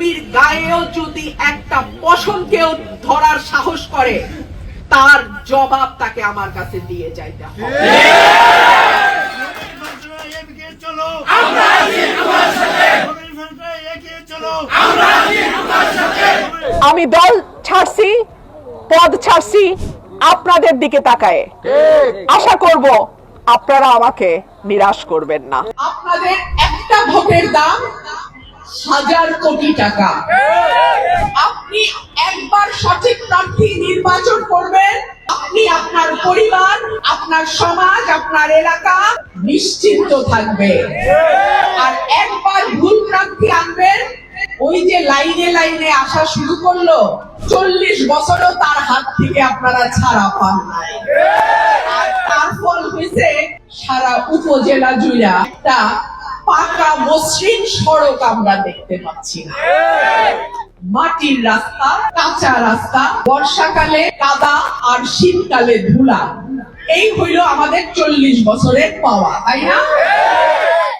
কর্মীর গায়েও যদি একটা পশমকেও ধরার সাহস করে, তার জবাব তাকে আমার কাছে দিয়ে যাইতে হবে। আমি দল ছাড়ছি, পদ ছাড়ছি আপনাদের দিকে তাকায়। আশা করব আপনারা আমাকে নিরাশ করবেন না। আপনাদের একটা ভোটের দাম 1000 কোটি টাকা। আপনি একবার সঠিক প্রার্থী নির্বাচন করবেন, আপনি আপনার পরিবার, আপনার সমাজ, আপনার এলাকা নিশ্চিন্ত থাকবে। আর একবার ভুল প্রার্থী আনবেন, ওই যে লাইনে লাইনে আসা শুরু করলো, 40 বছরও তার হাত থেকে আপনারা ছাড়া পান নাই। আর তার ফল হয়েছে সারা উপজেলা জুড়ে একটা পাকা মসৃণ সড়ক আমরা দেখতে পাচ্ছি না। মাটির রাস্তা, কাঁচা রাস্তা, বর্ষাকালে কাদা আর শীতকালে ধুলা। এই হইল আমাদের 40 বছরের পাওয়া, তাই না?